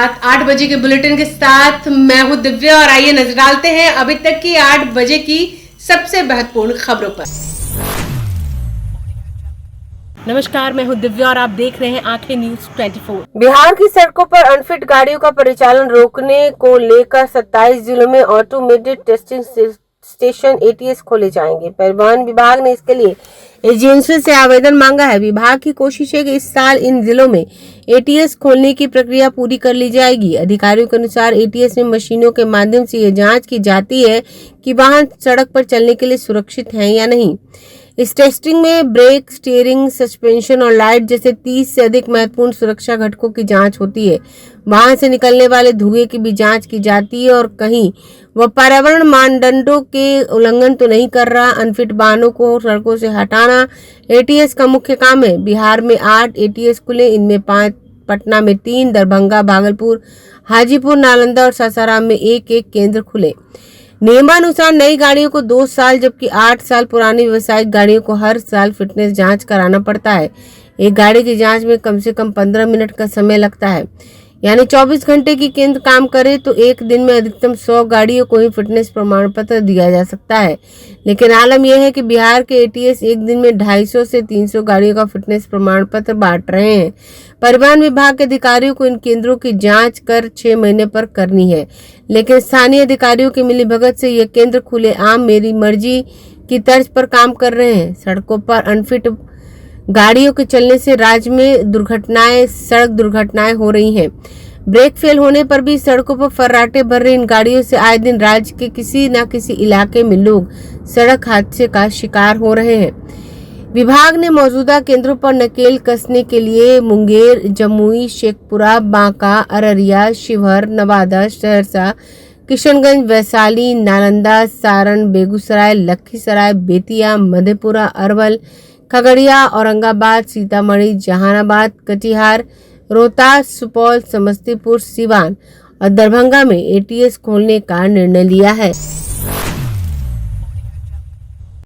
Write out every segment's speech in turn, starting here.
रात 8 बजे के बुलेटिन के साथ मैं हूं दिव्या और आइए नजर डालते हैं अभी तक की 8 बजे की सबसे महत्वपूर्ण खबरों पर। नमस्कार, मैं हूं दिव्या और आप देख रहे हैं आंखें न्यूज 24। बिहार की सड़कों पर अनफिट गाड़ियों का परिचालन रोकने को लेकर 27 जिलों में ऑटोमेटेड टेस्टिंग स्टेशन एटीएस खोले जाएंगे। परिवहन विभाग ने इसके लिए एजेंसी से आवेदन मांगा है। विभाग की कोशिश है कि इस साल इन जिलों में एटीएस खोलने की प्रक्रिया पूरी कर ली जाएगी। अधिकारियों के अनुसार एटीएस में मशीनों के माध्यम से यह जांच की जाती है कि वाहन सड़क पर चलने के लिए सुरक्षित हैं या नहीं। इस टेस्टिंग में ब्रेक, स्टीयरिंग, सस्पेंशन और लाइट जैसे 30 से अधिक महत्वपूर्ण सुरक्षा घटकों की जांच होती है। वाहन से निकलने वाले धुएं की भी जांच की जाती है और कहीं वह पर्यावरण मानदंडों के उल्लंघन तो नहीं कर रहा। अनफिट वाहनों को सड़कों से हटाना एटीएस का मुख्य काम है। बिहार में 8 एटीएस खुले, इनमें 5, पटना में 3, दरभंगा, भागलपुर, हाजीपुर, नालंदा और सासाराम में एक केंद्र खुले। नियमानुसार नई गाड़ियों को 2 साल जबकि 8 साल पुरानी व्यावसायिक गाड़ियों को हर साल फिटनेस जांच कराना पड़ता है। एक गाड़ी की जांच में कम से कम 15 मिनट का समय लगता है, यानी 24 घंटे की केंद्र काम करे तो एक दिन में अधिकतम 100 गाड़ियों को ही फिटनेस प्रमाण पत्र दिया जा सकता है। लेकिन आलम यह है कि बिहार के एटीएस एक दिन में 250 से 300 गाड़ियों का फिटनेस प्रमाण पत्र बांट रहे हैं। परिवहन विभाग के अधिकारियों को इन केंद्रों की जांच कर 6 महीने पर करनी है, लेकिन स्थानीय अधिकारियों की मिलीभगत से ये केंद्र खुले आम मेरी मर्जी की तर्ज पर काम कर रहे हैं। सड़कों पर अनफिट गाड़ियों के चलने से राज्य में सड़क दुर्घटनाएं हो रही हैं। ब्रेक फेल होने पर भी सड़कों पर फर्राटे भर रही इन गाड़ियों से आए दिन राज्य के किसी न किसी इलाके में लोग सड़क हादसे का शिकार हो रहे हैं। विभाग ने मौजूदा केंद्रों पर नकेल कसने के लिए मुंगेर, जमुई, शेखपुरा, बांका, अररिया, शिवहर, नवादा, सहरसा, किशनगंज, वैशाली, नालंदा, सारण, बेगूसराय, लखीसराय, बेतिया, मधेपुरा, अरवल, खगड़िया, औरंगाबाद, सीतामढ़ी, जहानाबाद, कटिहार, रोहतास, सुपौल, समस्तीपुर, सीवान और दरभंगा में एटीएस खोलने का निर्णय लिया है।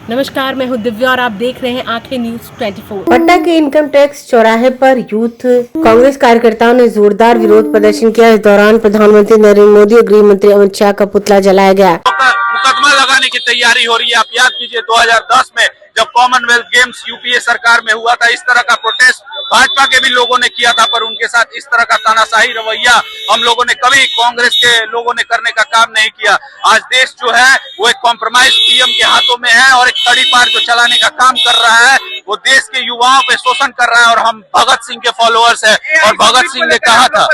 नमस्कार, मैं हूं दिव्या और आप देख रहे हैं आंखें न्यूज 24। पटना के इनकम टैक्स चौराहे पर यूथ कांग्रेस कार्यकर्ताओं ने जोरदार विरोध प्रदर्शन किया। इस दौरान प्रधानमंत्री नरेंद्र मोदी और गृह मंत्री अमित शाह का पुतला जलाया गया। मुकदमा लगाने की तैयारी हो रही है। आप याद कीजिए 2010 में जब कॉमनवेल्थ गेम्स यूपीए सरकार में हुआ था, इस तरह का प्रोटेस्ट भाजपा के भी लोगों ने किया था, पर उनके साथ इस तरह का तानाशाही रवैया हम लोगों ने कभी कांग्रेस के लोगों ने करने का काम नहीं किया। आज देश जो है वो एक कॉम्प्रोमाइज पीएम के हाथों में है और एक तड़ी पार जो चलाने का काम कर रहा है वो देश के युवाओं पे शोषण कर रहा है। और हम भगत सिंह के फॉलोअर्स है और भगत सिंह ने कहा था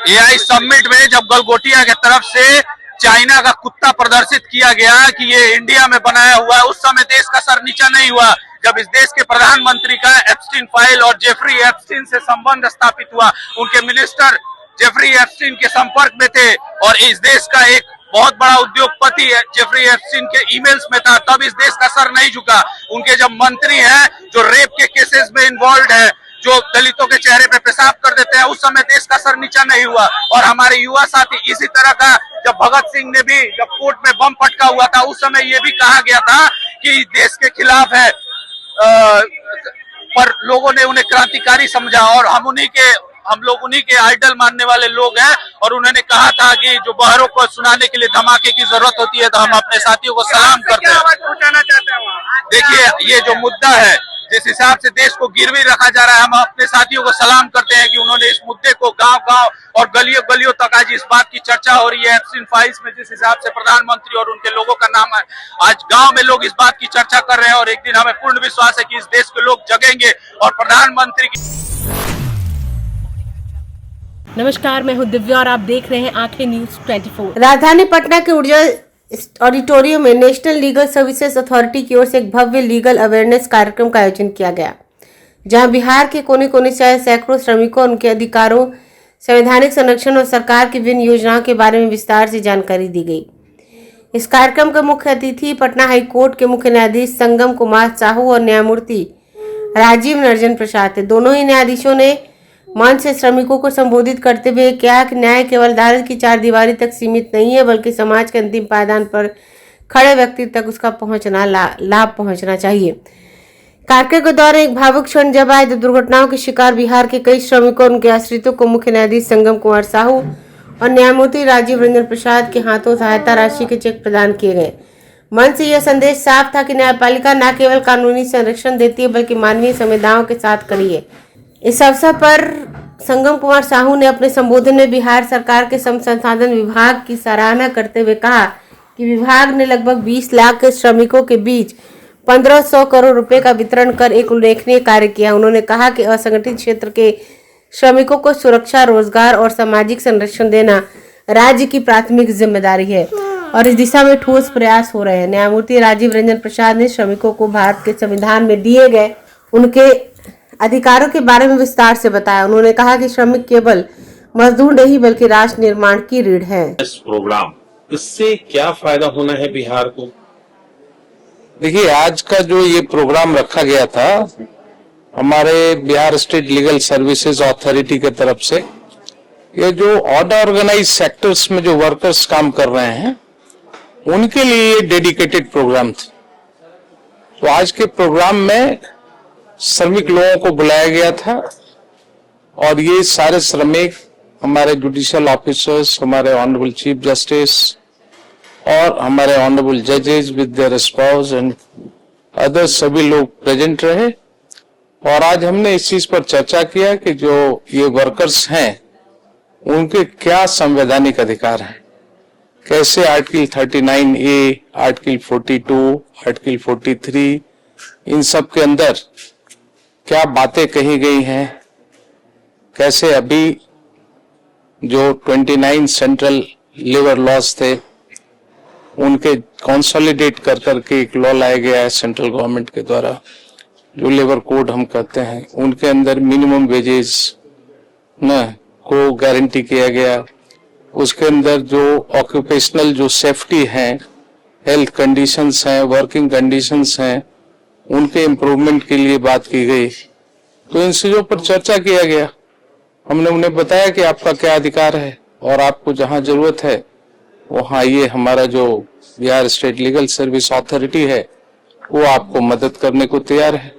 एआई समिट में जब गलगोटिया की तरफ से चाइना का कुत्ता प्रदर्शित किया गया कि ये इंडिया में बनाया हुआ है, उस समय देश का सर नीचा नहीं हुआ। जब इस देश के प्रधानमंत्री का एप्स्टीन फाइल और जेफरी एप्स्टीन से संबंध स्थापित हुआ, उनके मिनिस्टर जेफरी एप्स्टीन के संपर्क में थे और इस देश का एक बहुत बड़ा उद्योगपति जेफरी एप्स्टीन के ईमेल्स में था, तब इस देश का सर नहीं झुका। उनके जब मंत्री हैं जो रेप के केसेस में इन्वॉल्व है, जो दलितों के चेहरे पे पेशाब कर देते हैं, उस समय देश का सर नीचा नहीं हुआ। और हमारे युवा साथी इसी तरह का, जब भगत सिंह ने भी जब कोर्ट में बम पटका हुआ था, उस समय ये भी कहा गया था कि देश के खिलाफ है, पर लोगों ने उन्हें क्रांतिकारी समझा और हम लोग उन्हीं के आइडल मानने वाले लोग हैं। और उन्होंने कहा था कि जो बहरों को सुनाने के लिए धमाके की जरूरत होती है तो हम अपने साथियों को सलाम करते हैं। देखिए, ये जो मुद्दा है, जिस हिसाब से देश को गिरवी रखा जा रहा है, हम अपने साथियों को सलाम करते हैं कि उन्होंने इस मुद्दे को गांव-गांव और गलियों तक, आज इस बात की चर्चा हो रही है एप्स्टीन फाइल्स में, जिस हिसाब से प्रधानमंत्री और उनके लोगों का नाम है, आज गांव में लोग इस बात की चर्चा कर रहे हैं। और एक दिन हमें पूर्ण विश्वास है कि इस देश के लोग जगेंगे और प्रधानमंत्री की। नमस्कार, मैं हूं दिव्या और आप देख रहे हैं आंखें न्यूज 24। राजधानी पटना के ऊर्जा ऑडिटोरियम में नेशनल लीगल सर्विसेज अथॉरिटी की ओर से एक भव्य लीगल अवेयरनेस कार्यक्रम का आयोजन किया गया, जहां बिहार के कोने कोने से आए सैकड़ों श्रमिकों, उनके अधिकारों, संवैधानिक संरक्षण और सरकार की विभिन्न योजनाओं के बारे में विस्तार से जानकारी दी गई। इस कार्यक्रम के मुख्य अतिथि पटना हाई कोर्ट के मुख्य न्यायाधीश संगम कुमार साहू और न्यायमूर्ति राजीव नरजन प्रसाद थे। दोनों ही न्यायाधीशों ने मंच से श्रमिकों को संबोधित करते हुए कहा कि न्याय केवल अदालत की 4 दीवारी तक सीमित नहीं है, बल्कि समाज के अंतिम पायदान पर खड़े व्यक्ति तक उसका लाभ पहुंचना चाहिए। कार्यक्रम के दौरान एक भावुक क्षण जब आए जब दुर्घटनाओं के शिकार बिहार के कई श्रमिकों और उनके आश्रितों को मुख्य न्यायाधीश संगम कुमार साहू और न्यायमूर्ति राजीव रंजन प्रसाद के हाथों सहायता राशि के चेक प्रदान किए गए। मन से यह संदेश साफ था कि न्यायपालिका न केवल कानूनी संरक्षण देती है बल्कि मानवीय संवेदनाओं के साथ खड़ी है। इस अवसर पर संगम कुमार साहू ने अपने संबोधन में बिहार सरकार के श्रम संसाधन विभाग की सराहना करते हुए कहा कि विभाग ने लगभग 20 लाख श्रमिकों के बीच 1500 करोड़ रुपए का वितरण कर एक उल्लेखनीय कार्य किया। उन्होंने कहा कि असंगठित क्षेत्र के श्रमिकों को सुरक्षा, रोजगार और सामाजिक संरक्षण देना राज्य की प्राथमिक जिम्मेदारी है और इस दिशा में ठोस प्रयास हो रहे हैं। न्यायमूर्ति राजीव रंजन प्रसाद ने श्रमिकों को भारत के संविधान में दिए गए उनके अधिकारों के बारे में विस्तार से बताया। उन्होंने कहा कि श्रमिक केवल मजदूर नहीं बल्कि राष्ट्र निर्माण की रीढ़ है। इस प्रोग्राम, इससे क्या फायदा होना है बिहार को? देखिए, आज का जो ये प्रोग्राम रखा गया था हमारे Bihar state legal services authority की तरफ से, ये जो ऑर्गेनाइज सेक्टर्स में जो वर्कर्स काम कर रहे हैं उनके लिए ये डेडिकेटेड प्रोग्राम था। तो आज के प्रोग्राम में श्रमिक लोगों को बुलाया गया था और ये सारे श्रमिक हमारे जुडिशियल ऑफिसर्स, हमारे ऑनरेबल चीफ जस्टिस और हमारे ऑनरेबल जजेस with their spouse and others सभी लोग प्रेजेंट रहे। और आज हमने इस चीज पर चर्चा किया कि जो ये वर्कर्स हैं उनके क्या संवैधानिक अधिकार हैं, कैसे आर्टिकल 39A, आर्टिकल 42, आर्टिकल 43 इन सब के अंदर क्या बातें कही गई हैं, कैसे अभी जो 29 सेंट्रल लेबर लॉज थे उनके कंसोलिडेट कर करके एक लॉ लाया गया है सेंट्रल गवर्नमेंट के द्वारा, जो लेबर कोड हम कहते हैं, उनके अंदर मिनिमम वेजेस न को गारंटी किया गया। उसके अंदर जो ऑक्यूपेशनल जो सेफ्टी है, हेल्थ कंडीशंस हैं, वर्किंग कंडीशंस हैं, उनके इम्प्रूवमेंट के लिए बात की गई। तो इन चीजों पर चर्चा किया गया। हमने उन्हें बताया कि आपका क्या अधिकार है और आपको जहां जरूरत है वहां ये हमारा जो Bihar state legal service authority है वो आपको मदद करने को तैयार है।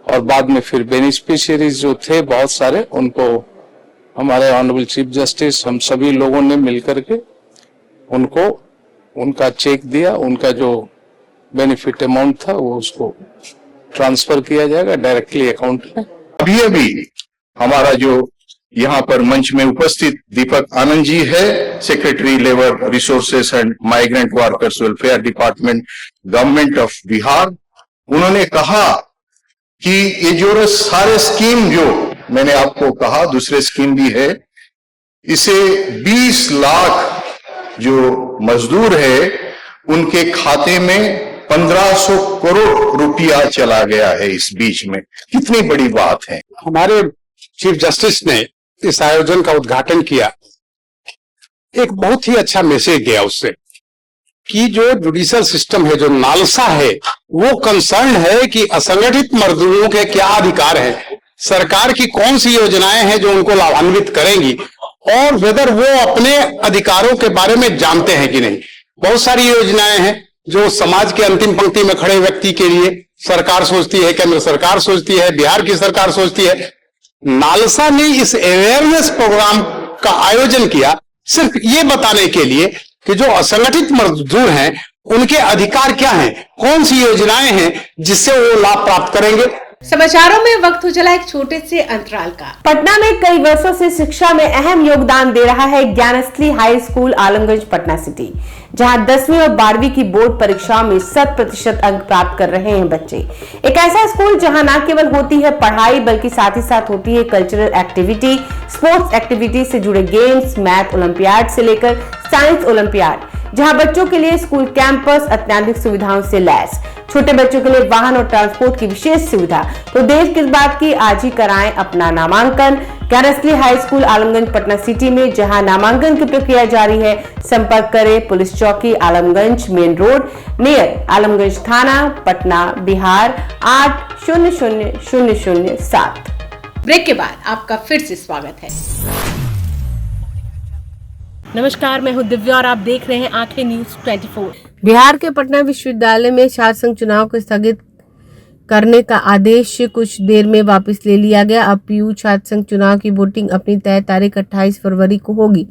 और बाद में फिर बेनिफिशियरीज जो थे बहुत सारे, उनको हमारे ऑनरेबल चीफ जस्टिस, हम सभी लोगों ने मिलकर के उनको उनका चेक दिया। उनका जो बेनिफिट अमाउंट था वो उसको ट्रांसफर किया जाएगा डायरेक्टली अकाउंट में। अभी हमारा जो यहाँ पर मंच में उपस्थित दीपक आनंद जी है, secretary labour resources and migrant workers welfare department, government of Bihar. उन्होंने कहा कि ये जो सारे स्कीम जो मैंने आपको कहा, दूसरे स्कीम भी है, इसे 20 लाख जो मजदूर है उनके खाते में 1500 करोड़ रुपया चला गया है इस बीच में। कितनी बड़ी बात है। हमारे चीफ जस्टिस ने इस आयोजन का उद्घाटन किया, एक बहुत ही अच्छा मैसेज गया उससे कि जो जुडिशियल सिस्टम है, जो नालसा है, वो कंसर्न है कि असंगठित मजदूरों के क्या अधिकार है, सरकार की कौन सी योजनाएं हैं जो उनको लाभान्वित करेंगी और वेदर वो अपने अधिकारों के बारे में जानते हैं कि नहीं। बहुत सारी योजनाएं हैं जो समाज के अंतिम पंक्ति में खड़े व्यक्ति के लिए सरकार सोचती है, केंद्र सरकार सोचती है, बिहार की सरकार सोचती है। नालसा ने इस अवेयरनेस प्रोग्राम का आयोजन किया सिर्फ ये बताने के लिए कि जो असंगठित मजदूर हैं उनके अधिकार क्या हैं, कौन सी योजनाएं हैं जिससे वो लाभ प्राप्त करेंगे। समाचारों में वक्त हो चला एक छोटे से अंतराल का। पटना में कई वर्षों से शिक्षा में अहम योगदान दे रहा है Gyansthali high school Alamganj Patna city, जहां 10वीं और 12वीं की बोर्ड परीक्षाओं में 100% अंक प्राप्त कर रहे हैं बच्चे। एक ऐसा स्कूल जहां न केवल होती है पढ़ाई बल्कि साथ ही साथ होती है कल्चरल एक्टिविटी, स्पोर्ट्स एक्टिविटी से जुड़े गेम्स, मैथ ओलंपियाड से लेकर साइंस ओलंपियाड, जहां बच्चों के लिए स्कूल कैंपस अत्याधुनिक सुविधाओं से लैस, छोटे बच्चों के लिए वाहन और ट्रांसपोर्ट की विशेष सुविधा। तो देर किस बात की, आज ही कराएं अपना नामांकन Gyansthali high school Alamganj Patna city में, जहां नामांकन की प्रक्रिया जारी है। संपर्क करें पुलिस चौकी Alamganj main road near Alamganj थाना पटना बिहार 800007। ब्रेक के बाद आपका फिर से स्वागत है। नमस्कार, मैं हूं दिव्या और आप देख रहे हैं आंखें न्यूज 24। बिहार के पटना विश्वविद्यालय में छात्र संघ चुनाव को स्थगित करने का आदेश कुछ देर में वापस ले लिया गया। अब पीयू छात्र संघ चुनाव की वोटिंग अपनी तय तारीख 28 फरवरी को होगी।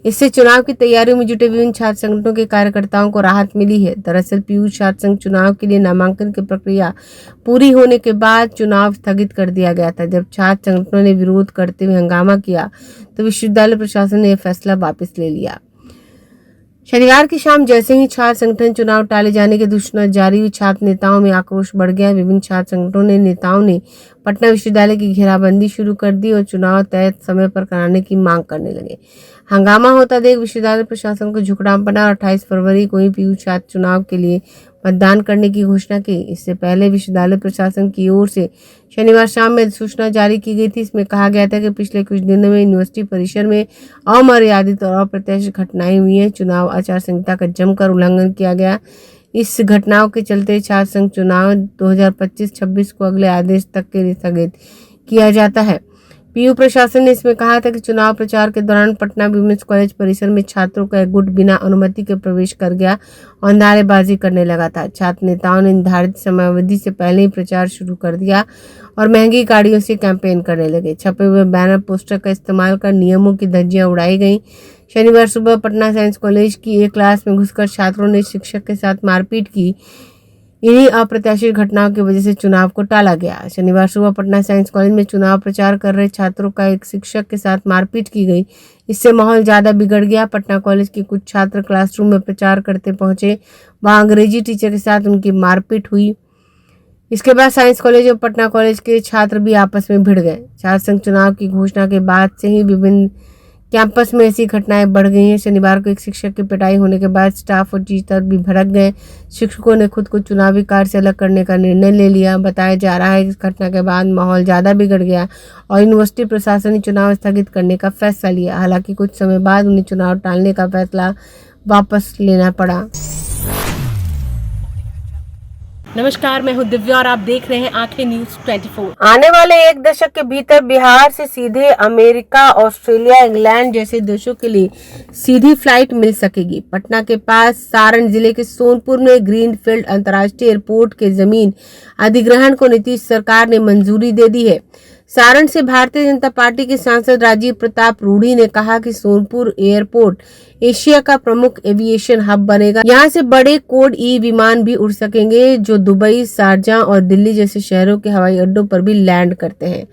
इससे चुनाव की तैयारियों में जुटे विभिन्न छात्र संगठनों के कार्यकर्ताओं को राहत मिली है। दरअसल पीयू छात्र संघ चुनाव के लिए नामांकन की प्रक्रिया पूरी होने के बाद चुनाव स्थगित कर दिया गया था। जब छात्र संगठनों ने विरोध करते हुए हंगामा किया तो विश्वविद्यालय प्रशासन ने यह फैसला वापस ले लिया। शनिवार की शाम जैसे ही छात्र संगठन चुनाव टाले जाने की सूचना जारी हुई, छात्र नेताओं में आक्रोश बढ़ गया। विभिन्न छात्र संगठनों ने नेताओं ने पटना विश्वविद्यालय की घेराबंदी शुरू कर दी और चुनाव तय समय पर कराने की मांग करने लगे। हंगामा होता देख विश्वविद्यालय प्रशासन को झुकड़ाम पड़ा और 28 फरवरी को ही पीयू छात्र चुनाव के लिए मतदान करने की घोषणा की। इससे पहले विश्वविद्यालय प्रशासन की ओर से शनिवार शाम में सूचना जारी की गई थी। इसमें कहा गया था कि पिछले कुछ दिनों में यूनिवर्सिटी परिसर में अमर्यादित और अप्रत्याशित घटनाएं हुई हैं। चुनाव आचार संहिता का जमकर उल्लंघन किया गया। इस घटनाओं के चलते छात्र संघ चुनाव 2025-26 को अगले आदेश तक के लिए स्थगित किया जाता है। पीयू प्रशासन ने इसमें कहा था कि चुनाव प्रचार के दौरान पटना विमेंस कॉलेज परिसर में छात्रों का एक गुट बिना अनुमति के प्रवेश कर गया और नारेबाजी करने लगा था। छात्र नेताओं ने निर्धारित समयावधि से पहले ही प्रचार शुरू कर दिया और महंगी गाड़ियों से कैंपेन करने लगे। छपे हुए बैनर पोस्टर का इस्तेमाल कर नियमों की धज्जियां उड़ाई गईं। शनिवार सुबह पटना साइंस कॉलेज की एक क्लास में घुसकर छात्रों ने शिक्षक के साथ मारपीट की। इन्हीं अप्रत्याशित घटनाओं की वजह से चुनाव को टाला गया। शनिवार सुबह पटना साइंस कॉलेज में चुनाव प्रचार कर रहे छात्रों का एक शिक्षक के साथ मारपीट की गई। इससे माहौल ज्यादा बिगड़ गया। पटना कॉलेज के कुछ छात्र क्लासरूम में प्रचार करते पहुंचे। वहां अंग्रेजी टीचर के साथ उनकी मारपीट हुई। इसके बाद साइंस कॉलेज और पटना कॉलेज के छात्र भी आपस में भिड़ गए। छात्र संघ चुनाव की घोषणा के बाद से ही विभिन्न कैंपस में ऐसी घटनाएं बढ़ गई हैं। शनिवार को एक शिक्षक की पिटाई होने के बाद स्टाफ और टीचर भी भड़क गए। शिक्षकों ने खुद को चुनावी कार्य से अलग करने का निर्णय ले लिया। बताया जा रहा है कि इस घटना के बाद माहौल ज्यादा बिगड़ गया और यूनिवर्सिटी प्रशासन ने चुनाव स्थगित करने का फैसला लिया। हालांकि कुछ समय बाद उन्हें चुनाव टालने का फैसला वापस लेना पड़ा। नमस्कार, मैं हूं दिव्या और आप देख रहे हैं आंखें न्यूज 24। आने वाले एक दशक के भीतर बिहार से सीधे अमेरिका, ऑस्ट्रेलिया, इंग्लैंड जैसे देशों के लिए सीधी फ्लाइट मिल सकेगी। पटना के पास सारण जिले के सोनपुर में ग्रीनफील्ड अंतर्राष्ट्रीय एयरपोर्ट के जमीन अधिग्रहण को नीतीश सरकार ने मंजूरी दे दी है। सारण से भारतीय जनता पार्टी के सांसद राजीव प्रताप रूढ़ी ने कहा कि सोनपुर एयरपोर्ट एशिया का प्रमुख एविएशन हब बनेगा। यहाँ से बड़े कोड ई विमान भी उड़ सकेंगे जो दुबई, शारजाह और दिल्ली जैसे शहरों के हवाई अड्डों पर भी लैंड करते हैं।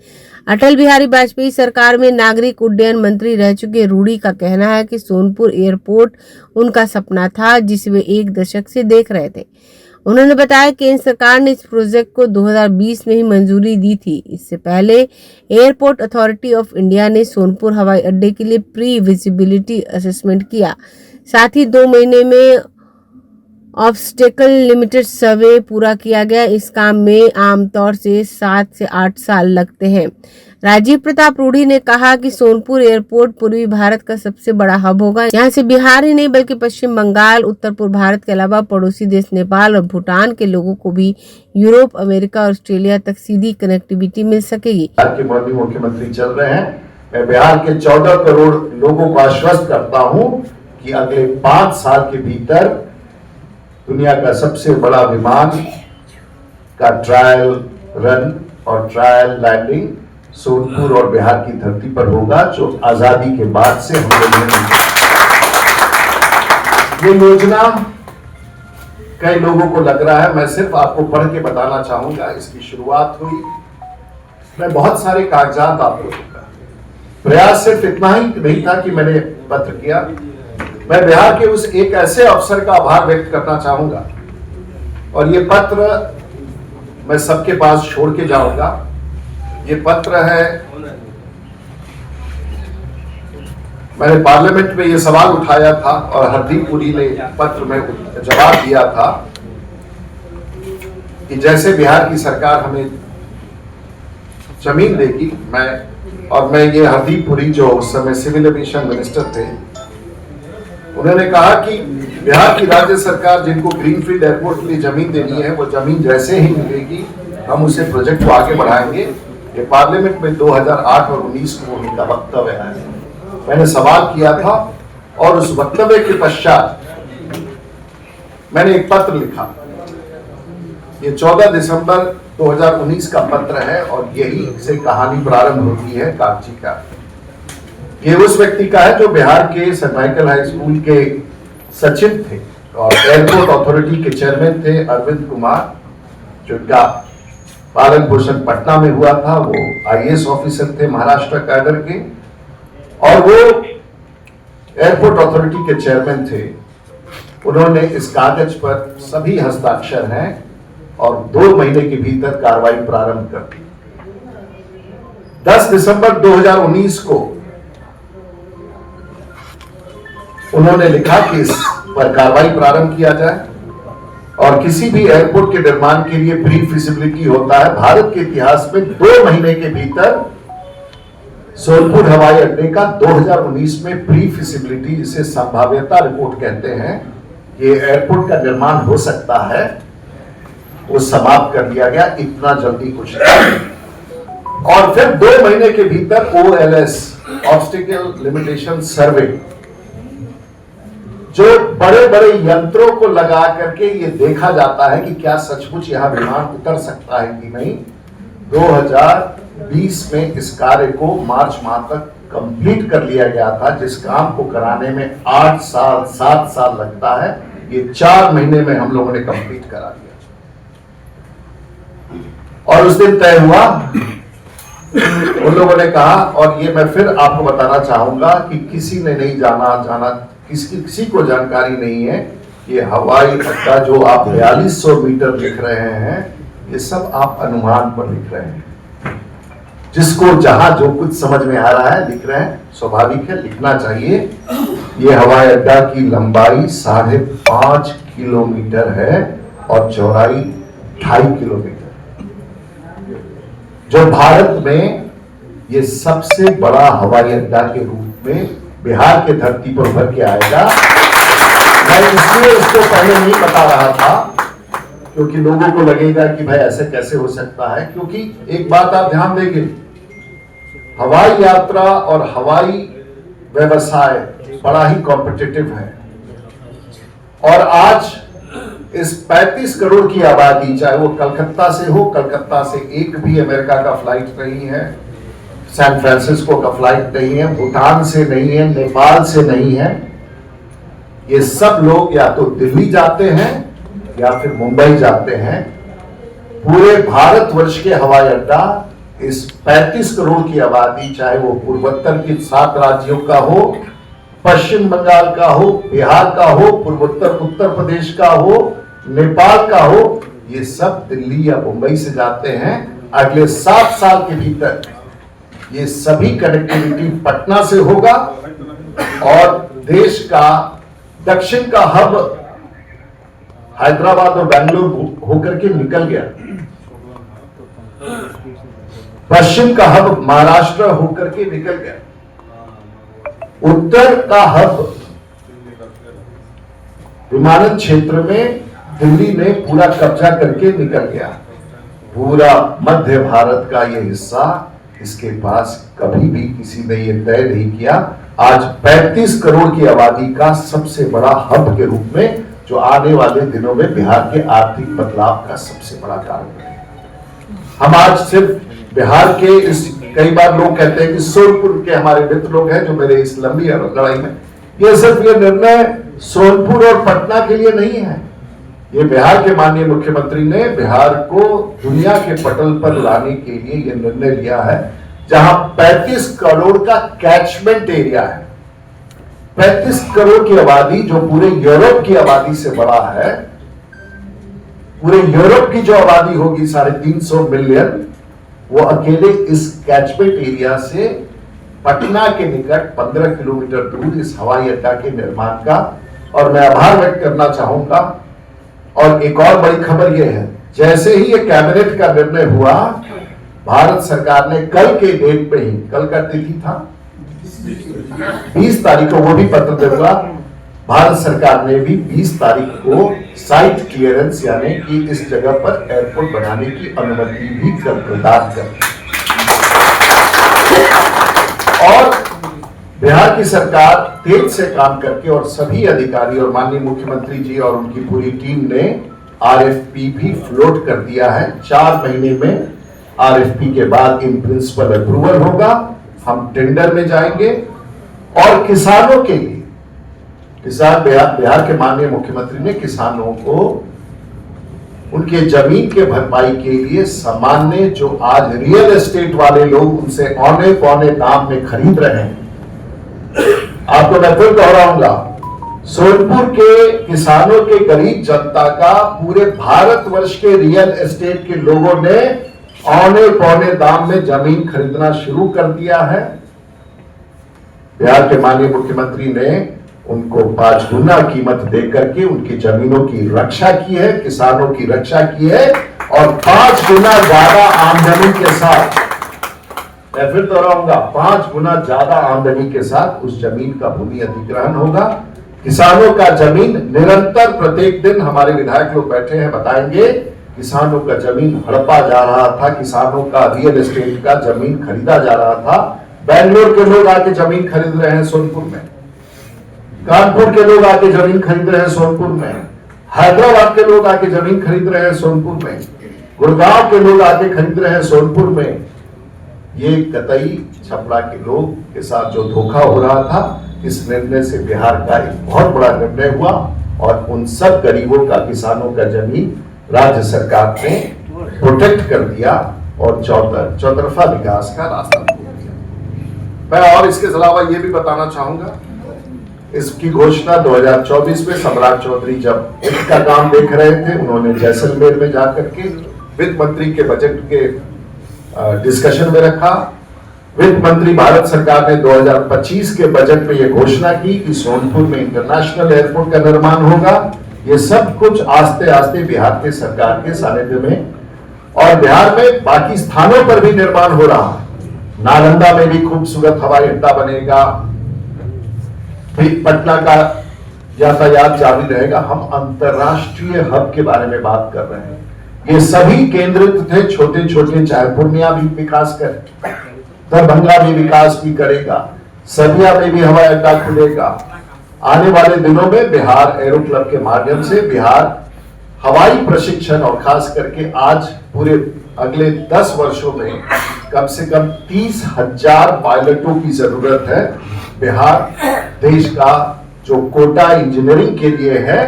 अटल बिहारी वाजपेयी सरकार में नागरिक उड्डयन मंत्री रह चुके रूढ़ी का कहना है कि सोनपुर एयरपोर्ट उनका सपना था जिसे वे एक दशक से देख रहे थे। उन्होंने बताया कि केंद्र सरकार ने इस प्रोजेक्ट को 2020 में ही मंजूरी दी थी। इससे पहले एयरपोर्ट अथॉरिटी ऑफ इंडिया ने सोनपुर हवाई अड्डे के लिए प्री विजिबिलिटी असेसमेंट किया। साथ ही 2 महीने में ऑब्स्टेकल लिमिटेड सर्वे पूरा किया गया। इस काम में आमतौर से 7 से 8 साल लगते हैं। राजीव प्रताप रूढ़ी ने कहा कि सोनपुर एयरपोर्ट पूर्वी भारत का सबसे बड़ा हब होगा। यहाँ से बिहार ही नहीं बल्कि पश्चिम बंगाल, उत्तर पूर्व भारत के अलावा पड़ोसी देश नेपाल और भूटान के लोगों को भी यूरोप, अमेरिका और ऑस्ट्रेलिया तक सीधी कनेक्टिविटी मिल सकेगी। बिहार के माननीय मुख्यमंत्री चल रहे हैं। मैं बिहार के 14 करोड़ लोगों को आश्वस्त करता हूँ कि अगले 5 साल के भीतर दुनिया का सबसे बड़ा विमान का ट्रायल रन और ट्रायल लैंडिंग सोनपुर और बिहार की धरती पर होगा, जो आजादी के बाद से हम लोगों ने ये योजना कई लोगों को लग रहा है। मैं सिर्फ आपको पढ़ के बताना चाहूंगा। इसकी शुरुआत हुई, मैं बहुत सारे कागजात आपको दूंगा। प्रयास सिर्फ इतना ही नहीं था कि मैंने पत्र किया। मैं बिहार के उस एक ऐसे अफसर का आभार व्यक्त करना चाहूंगा और ये पत्र मैं सबके पास छोड़ के जाऊंगा। ये पत्र है, मैंने पार्लियामेंट में ये सवाल उठाया था और हरदीप पुरी ने पत्र में जवाब दिया था कि जैसे बिहार की सरकार हमें जमीन देगी, मैं ये हरदीप पुरी जो उस समय सिविल एविएशन मिनिस्टर थे, उन्होंने कहा कि बिहार की राज्य सरकार जिनको ग्रीनफील्ड एयरपोर्ट के लिए जमीन देनी है, वो जमीन जैसे ही मिलेगी हम उसे प्रोजेक्ट को आगे बढ़ाएंगे। ये पार्लियामेंट में 2008 और 19 को उनका वक्तव्य है। मैंने सवाल किया था और उस वक्तव्य के पश्चात मैंने एक पत्र लिखा ये 14 दिसंबर 2019 का पत्र है और यही से कहानी प्रारंभ होती है कागजी का। ये उस व्यक्ति का है जो बिहार के सेंट माइकल हाई स्कूल के सचिव थे और एयरपोर्ट अथॉरिटी के चेयरमैन थे अरविंद कुमार, जिनका पालन पोषण पटना में हुआ था। वो IAS ऑफिसर थे महाराष्ट्र कैडर के और वो एयरपोर्ट अथॉरिटी के चेयरमैन थे। उन्होंने इस कागज पर सभी हस्ताक्षर हैं और 2 महीने के भीतर कार्रवाई प्रारंभ कर दी। 10 दिसंबर 2019 को उन्होंने लिखा कि इस पर कार्रवाई प्रारंभ किया जाए और किसी भी एयरपोर्ट के निर्माण के लिए प्री फिजिबिलिटी होता है। भारत के इतिहास में 2 महीने के भीतर सोलपुर हवाई अड्डे का 2019 में प्री फिजिबिलिटी, जिसे संभाव्यता रिपोर्ट कहते हैं, ये एयरपोर्ट का निर्माण हो सकता है, वो समाप्त कर दिया गया। इतना जल्दी कुछ नहीं। और फिर 2 महीने के भीतर OLS ऑब्स्टिकल लिमिटेशन सर्वे, जो बड़े बड़े यंत्रों को लगा करके ये देखा जाता है कि क्या सचमुच यहां विमान उतर सकता है कि नहीं, 2020 में इस कार्य को मार्च माह तक कंप्लीट कर लिया गया था। जिस काम को कराने में 8 साल 7 साल लगता है, ये 4 महीने में हम लोगों ने कंप्लीट करा दिया। और उस दिन तय हुआ, उन लोगों ने कहा, और ये मैं फिर आपको बताना चाहूंगा कि किसी ने नहीं जाना किसी को जानकारी नहीं है। ये हवाई अड्डा जो आप 4200 मीटर लिख रहे हैं, ये सब आप अनुमान पर लिख रहे हैं। जिसको जहां जो कुछ समझ में आ रहा है लिख रहे हैं, स्वाभाविक है, लिखना चाहिए। ये हवाई अड्डा की लंबाई 5.5 किलोमीटर है और चौड़ाई 2.5 किलोमीटर, जो भारत में ये सबसे बड़ा हवाई अड्डा के रूप में बिहार के धरती पर उभर के आएगा। मैं इसलिए इसको पहले नहीं बता रहा था क्योंकि लोगों को लगेगा कि भाई ऐसे कैसे हो सकता है, क्योंकि एक बात आप ध्यान देंगे, हवाई यात्रा और हवाई व्यवसाय बड़ा ही कॉम्पिटिटिव है। और आज इस 35 करोड़ की आबादी, चाहे वो कलकत्ता से हो, कलकत्ता से एक भी अमेरिका का फ्लाइट नहीं है, सैन फ्रांसिस्को का फ्लाइट नहीं है, भूटान से नहीं है, नेपाल से नहीं है, ये सब लोग या तो दिल्ली जाते हैं या फिर मुंबई जाते हैं। पूरे भारतवर्ष के हवाई अड्डा इस 35 करोड़ की आबादी, चाहे वो पूर्वोत्तर के 7 राज्यों का हो, पश्चिम बंगाल का हो, बिहार का हो, पूर्वोत्तर उत्तर प्रदेश का हो, नेपाल का हो, ये सब दिल्ली या मुंबई से जाते हैं। अगले 7 साल के भीतर ये सभी कनेक्टिविटी पटना से होगा और देश का दक्षिण का हब हैदराबाद और बेंगलुरु होकर के निकल गया, पश्चिम का हब महाराष्ट्र होकर के निकल गया, उत्तर का हब विमानन क्षेत्र में दिल्ली ने पूरा कब्जा करके निकल गया। पूरा मध्य भारत का ये हिस्सा इसके पास कभी भी किसी ने ये तय नहीं किया। आज 35 करोड़ की आबादी का सबसे बड़ा हब के रूप में, जो आने वाले दिनों में बिहार के आर्थिक बदलाव का सबसे बड़ा कारण है। हम आज सिर्फ बिहार के इस, कई बार लोग कहते हैं कि सोनपुर के हमारे मित्र लोग हैं जो मेरे इस लंबी लड़ाई में, ये सिर्फ ये निर्णय सोनपुर और पटना के लिए नहीं है। ये बिहार के माननीय मुख्यमंत्री ने बिहार को दुनिया के पटल पर लाने के लिए ये निर्णय लिया है, जहां 35 करोड़ का कैचमेंट एरिया है। 35 करोड़ की आबादी जो पूरे यूरोप की आबादी से बड़ा है। पूरे यूरोप की जो आबादी होगी 350 मिलियन, वो अकेले इस कैचमेंट एरिया से पटना के निकट 15 किलोमीटर दूर इस हवाई अड्डा के निर्माण का। और मैं आभार व्यक्त करना चाहूंगा। और एक और बड़ी खबर यह है, जैसे ही ये कैबिनेट का निर्णय हुआ, भारत सरकार ने कल के डेट पे ही, कल का तिथि था 20 तारीख को, वो भी पत्र दूंगा, भारत सरकार ने भी 20 तारीख को साइट क्लियरेंस यानी कि इस जगह पर एयरपोर्ट बनाने की अनुमति भी प्रदान कर। और बिहार की सरकार तेज से काम करके और सभी अधिकारी और माननीय मुख्यमंत्री जी और उनकी पूरी टीम ने आरएफपी भी फ्लोट कर दिया है। 4 महीने में आरएफपी के बाद इन प्रिंसिपल अप्रूवल होगा, हम टेंडर में जाएंगे और किसानों के लिए, बिहार के माननीय मुख्यमंत्री ने किसानों को उनके जमीन के भरपाई के लिए सामान्य जो आज रियल एस्टेट वाले लोग उनसे औने पौने दाम में खरीद रहे हैं, आपको मैं फिर दोहराऊंगा, सोनपुर के किसानों के गरीब जनता का पूरे भारतवर्ष के रियल एस्टेट के लोगों ने औने पौने दाम में जमीन खरीदना शुरू कर दिया है। बिहार के माननीय मुख्यमंत्री ने उनको 5 गुना कीमत देकर के उनकी जमीनों की रक्षा की है, किसानों की रक्षा की है और 5 गुना ज्यादा आमदनी के साथ, मैं फिर दोहराऊंगा, 5 गुना ज्यादा आमदनी के साथ उस जमीन का भूमि अधिग्रहण होगा। किसानों का जमीन निरंतर प्रत्येक दिन हमारे विधायक लोग बैठे हैं, बताएंगे किसानों का जमीन हड़पा जा रहा था, किसानों का रियल एस्टेट का जमीन खरीदा जा रहा था। बेंगलोर के लोग आके जमीन खरीद रहे हैं सोनपुर में, कानपुर के लोग आके जमीन खरीद रहे हैं सोनपुर में, हैदराबाद के लोग आके जमीन खरीद रहे हैं सोनपुर में, गुड़गांव के लोग आके खरीद रहे हैं सोनपुर में। ये कतई छपरा के लोग के साथ जो धोखा हो रहा था, इस निर्णय से बिहार का एक बहुत बड़ा निर्णय हुआ और उन सब गरीबों का, किसानों का जमीन राज्य सरकार ने प्रोटेक्ट कर दिया और चौतरफा विकास का रास्ता खोल दिया। मैं और इसके अलावा ये भी बताना चाहूंगा, इसकी घोषणा 2024 में सम्राट चौधरी जब वित्त का काम देख रहे थे, उन्होंने जैसलमेर में जाकर के वित्त मंत्री के बजट के डिस्कशन में रखा। वित्त मंत्री भारत सरकार ने 2025 के बजट में यह घोषणा की कि सोनपुर में इंटरनेशनल एयरपोर्ट का निर्माण होगा। ये सब कुछ आस्ते आस्ते बिहार के सरकार के सानिध्य में और बिहार में बाकी स्थानों पर भी निर्माण हो रहा है। नालंदा में भी खूबसूरत हवाई अड्डा बनेगा, पटना का यातायात जारी रहेगा। हम अंतरराष्ट्रीय हब के बारे में बात कर रहे हैं। ये सभी केंद्रित थे, छोटे छोटे, चाहे पूर्णिया भी विकास करे, दरभंगा भी विकास भी करेगा, सदिया में भी हवाई अड्डा खुलेगा। आने वाले दिनों में बिहार एरो क्लब के माध्यम से बिहार हवाई प्रशिक्षण और खास करके आज पूरे अगले 10 वर्षों में कम से कम 30,000 पायलटों की जरूरत है। बिहार देश का जो कोटा इंजीनियरिंग के लिए है,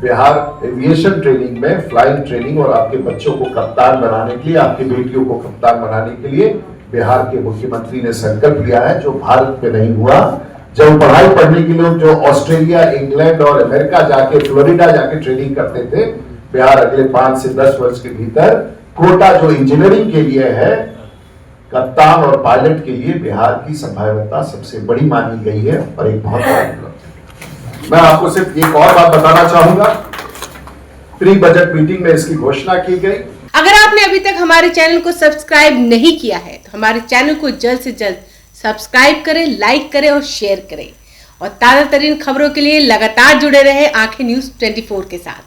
बिहार एविएशन ट्रेनिंग में, फ्लाइंग ट्रेनिंग और आपके बच्चों को कप्तान बनाने के लिए, आपकी बेटियों को कप्तान बनाने के लिए बिहार के मुख्यमंत्री ने संकल्प लिया है, जो भारत में नहीं हुआ। जब पढ़ाई पढ़ने के लिए जो ऑस्ट्रेलिया, इंग्लैंड और अमेरिका जाके, फ्लोरिडा जाके ट्रेनिंग करते थे, बिहार अगले 5 से 10 वर्ष के भीतर कोटा जो इंजीनियरिंग के लिए है, कप्तान और पायलट के लिए बिहार की संभाव्यता सबसे बड़ी मानी गई है और एक बहुत बड़ा। मैं आपको सिर्फ एक और बात बताना चाहूंगा, प्री बजट मीटिंग में इसकी घोषणा की गई। अगर आपने अभी तक हमारे चैनल को सब्सक्राइब नहीं किया है तो हमारे चैनल को जल्द से जल्द सब्सक्राइब करें, लाइक करें और शेयर करें और ताजा तरीन खबरों के लिए लगातार जुड़े रहे आंखें न्यूज़ 24 के साथ।